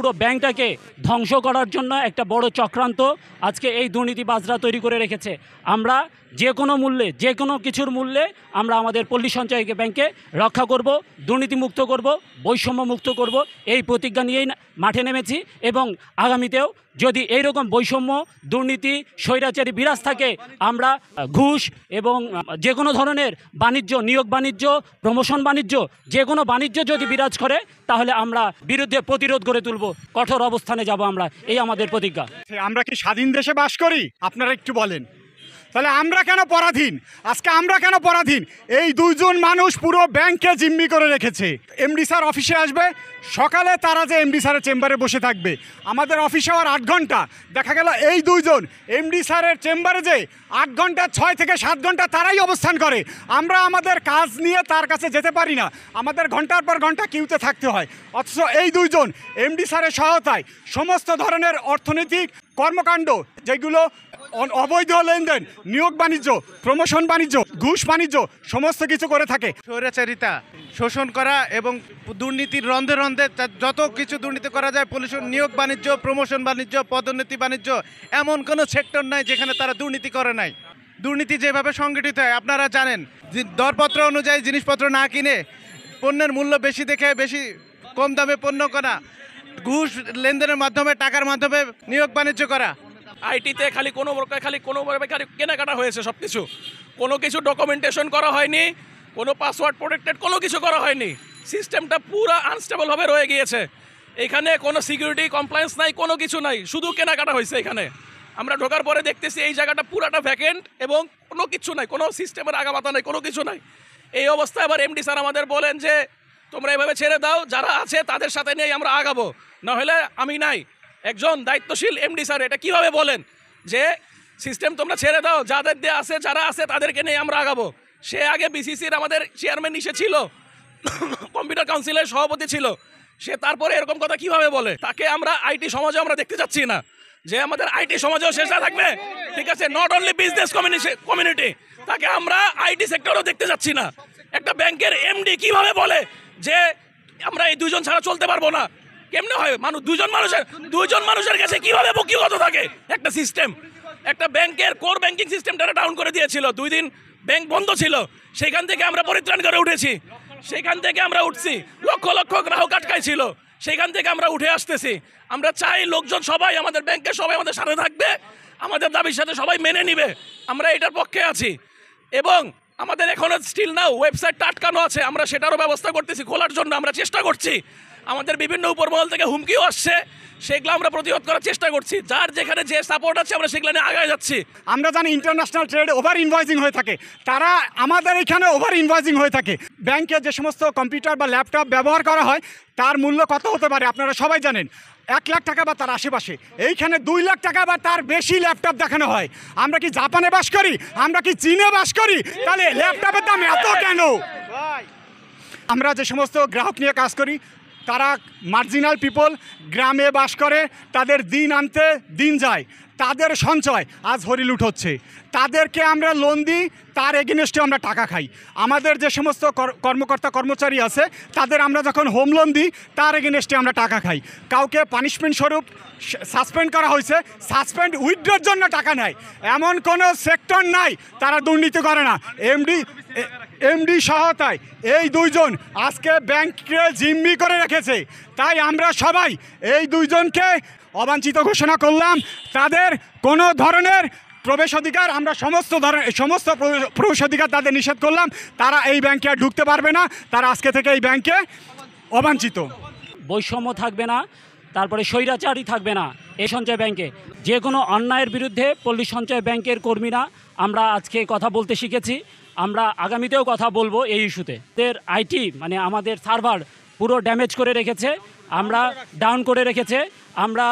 পুরো ব্যাংকটাকে ধ্বংস করার জন্য একটা বড় চক্রান্ত আজকে এই দুর্নীতিবাজরা তৈরি করে রেখেছে। আমরা যে কোনো মূল্যে, যে কোনো কিছুর মূল্যে আমরা আমাদের পল্লী সঞ্চয় ব্যাংকে রক্ষা করব, দুর্নীতিমুক্ত করব, বৈষম্যমুক্ত করব, এই প্রতিজ্ঞা নিয়েই মাঠে নেমেছি। এবং আগামীতেও যদি এইরকম বৈষম্য, দুর্নীতি, স্বৈরাচারী বিরাজ থাকে, আমরা ঘুষ এবং যে কোনো ধরনের বাণিজ্য, নিয়োগ বাণিজ্য, প্রমোশন বাণিজ্য, যে কোনো বাণিজ্য যদি বিরাজ করে, তাহলে আমরা বিরুদ্ধে প্রতিরোধ গড়ে তুলব, কঠোর অবস্থানে যাব আমরা, এই আমাদের প্রতিজ্ঞা। আমরা কি স্বাধীন দেশে বাস করি? আপনারা একটু বলেন। তাহলে আমরা কেন পরাধীন? আজকে আমরা কেন পরাধীন? এই দুইজন মানুষ পুরো ব্যাংককে জিম্মি করে রেখেছে। এমডি স্যার অফিসে আসবে, সকালে তারা যে এমডি স্যারের চেম্বারে বসে থাকবে, আমাদের অফিসে হওয়ার 8 ঘন্টা, দেখা গেল এই দুইজন এমডি স্যারের চেম্বারে যে 8 ঘন্টা, 6 থেকে 7 ঘন্টা তারাই অবস্থান করে। আমরা আমাদের কাজ নিয়ে তার কাছে যেতে পারি না, আমাদের ঘন্টার পর ঘন্টা কিউতে থাকতে হয়। অথচ এই দুইজন এমডি স্যারের সহায়তায় সমস্ত ধরনের অর্থনৈতিক কর্মকাণ্ড, যেগুলো অবৈধ লেনদেন, নিয়োগ বাণিজ্য, প্রমোশন বাণিজ্য, ঘুষ বাণিজ্য, সমস্ত কিছু করে থাকে। স্বৈরাচারিতা, শোষণ করা এবং দুর্নীতির রন্ধে রন্ধে যত কিছু দুর্নীতি করা যায়, পলিউশন, নিয়োগ বাণিজ্য, প্রমোশন বাণিজ্য, পদোন্নতি বাণিজ্য, এমন কোনো সেক্টর নাই যেখানে তারা দুর্নীতি করে নাই। দুর্নীতি যেভাবে সংগঠিত হয় আপনারা জানেন, দরপত্র অনুযায়ী জিনিসপত্র না কিনে পণ্যের মূল্য বেশি দেখে বেশি কম দামে পণ্য করা, ঘুষ লেনদেনের মাধ্যমে, টাকার মাধ্যমে নিয়োগ বাণিজ্য করা। আইটিতে খালি কোনোভাবে কেনাকাটা হয়েছে সব কিছু, কোনো কিছু ডকুমেন্টেশন করা হয়নি, কোনো পাসওয়ার্ড প্রোটেক্টেড কোনো কিছু করা হয়নি। সিস্টেমটা পুরো আনস্টেবলভাবে রয়ে গিয়েছে। এখানে কোনো সিকিউরিটি কমপ্লায়েন্স নাই, কোনো কিছু নাই, শুধু কেনাকাটা হয়েছে। এখানে আমরা ঢোকার পরে দেখতেছি এই জায়গাটা পুরাটা ভ্যাকেন্ট এবং কোনো কিছু নাই, কোনো সিস্টেমের আগামাথা নাই, কোনো কিছু নাই। এই অবস্থায় আবার এমডি স্যার আমাদের বলেন যে তোমরা এভাবে ছেড়ে দাও, যারা আছে তাদের সাথে নিয়ে আমরা আগাবো, নাহলে আমি নাই। একজন দায়িত্বশীল এমডি স্যার এটা কিভাবে বলেন যে সিস্টেম তোমরা ছেড়ে দাও, যাদের দিয়ে আছে, যারা আছে তাদেরকে নিয়ে আমরা আগাবো? সে আগে বিসিসির আমাদের চেয়ারম্যান নিচে ছিল, কম্পিউটার কাউন্সিলের সভাপতি ছিল, সে তারপরে এরকম কথা কিভাবে বলে? তাকে আমরা আইটি সমাজে আমরা দেখতে চাচ্ছি না, যে আমাদের আইটি সমাজেও শেষ না থাকবে, ঠিক আছে? নট অনলি বিজনেস কমিউনিটি, তাকে আমরা আইটি সেক্টরও দেখতে চাচ্ছি না। একটা ব্যাংকের এমডি কিভাবে বলে যে আমরা এই দুজন ছাড়া চলতে পারবো না? কেমনে হয়? দুইজন মানুষের কাছে কিভাবে বকিগত থাকে একটা সিস্টেম? একটা ব্যাংকের কোর ব্যাংকিং সিস্টেমটা ডাউন করে দিয়েছিল, 2 দিন ব্যাংক বন্ধ ছিল, সেখান থেকে আমরা পরিত্রাণ করে উঠেছি, সেখান থেকে আমরা উঠছি। লক্ষ লক্ষ গ্রাহক আটকাই ছিল, সেখান থেকে আমরা উঠে আসতেছি। আমরা চাই লোকজন সবাই, আমাদের ব্যাংকের সবাই আমাদের সাথে থাকবে, আমাদের দাবির সাথে সবাই মেনে নিবে, আমরা এটার পক্ষে আছি। এবং আমাদের এখনো স্টিল নাও ওয়েবসাইটটা আটকানো আছে, আমরা সেটারও ব্যবস্থা করতেছি, খোলার জন্য আমরা চেষ্টা করছি। আমাদের বিভিন্ন উপরমহল থেকে হুমকিও আসছে, সেগুলো আমরা প্রতিরোধ করার চেষ্টা করছি। যার যেখানে যে সাপোর্ট আছে আমরা সেগুলো নিয়ে আগায় যাচ্ছি। আমরা জানি ইন্টারন্যাশনাল ট্রেড ওভার ইনভয়েসিং হয়ে থাকে, তারা আমাদের এখানে ওভার ইনভয়েসিং হয়ে থাকে। ব্যাংকে যে সমস্ত কম্পিউটার বা ল্যাপটপ ব্যবহার করা হয় তার মূল্য কত হতে পারে আপনারা সবাই জানেন, 1 লাখ টাকা বা তার আশেপাশে। এইখানে 2 লাখ টাকা বা তার বেশি ল্যাপটপ দেখানো হয়। আমরা কি জাপানে বাস করি? আমরা কি চীনে বাস করি? তাহলে ল্যাপটপের দাম এত কেন? আমরা যে সমস্ত গ্রাহক নিয়ে কাজ করি তারা মার্জিনাল পিপল, গ্রামে বাস করে, তাদের দিন আনতে দিন যায়, তাদের সঞ্চয় আজ হরিলুট হচ্ছে। তাদেরকে আমরা লোন দিই, তার এগেনস্টে আমরা টাকা খাই। আমাদের যে সমস্ত কর্মকর্তা কর্মচারী আছে তাদের আমরা যখন হোম লোন দিই তার এগেনস্টে আমরা টাকা খাই। কাউকে পানিশমেন্ট স্বরূপ সাসপেন্ড করা হয়েছে, সাসপেন্ড উইথড্রর জন্য টাকা নেয়, এমন কোনো সেক্টর নাই তারা দুর্নীতি করে না। এমডি সহায়তায় এই দুইজন আজকে ব্যাংককে জিম্মি করে রেখেছে। তাই আমরা সবাই এই দুইজনকে অবাঞ্ছিত ঘোষণা করলাম। তাদের কোনো ধরনের প্রবেশ অধিকার, আমরা সমস্ত প্রবেশ অধিকার তাদের নিষেধ করলাম। তারা এই ব্যাংকে আর ঢুকতে পারবে না, তারা আজকে থেকে এই ব্যাংকে অবাঞ্ছিত। বৈষম্য থাকবে না, তারপরে স্বৈরাচারী থাকবে না এই সঞ্চয় ব্যাংকে। যে কোনো অন্যায়ের বিরুদ্ধে পল্লী সঞ্চয় ব্যাংকের কর্মীরা আমরা আজকে কথা বলতে শিখেছি, আমরা আগামীতেও কথা বলবো এই ইস্যুতে। এদের আইটি মানে আমাদের সার্ভার পুরো ড্যামেজ করে রেখেছে, আমরা ডাউন করে রেখেছে। আমরা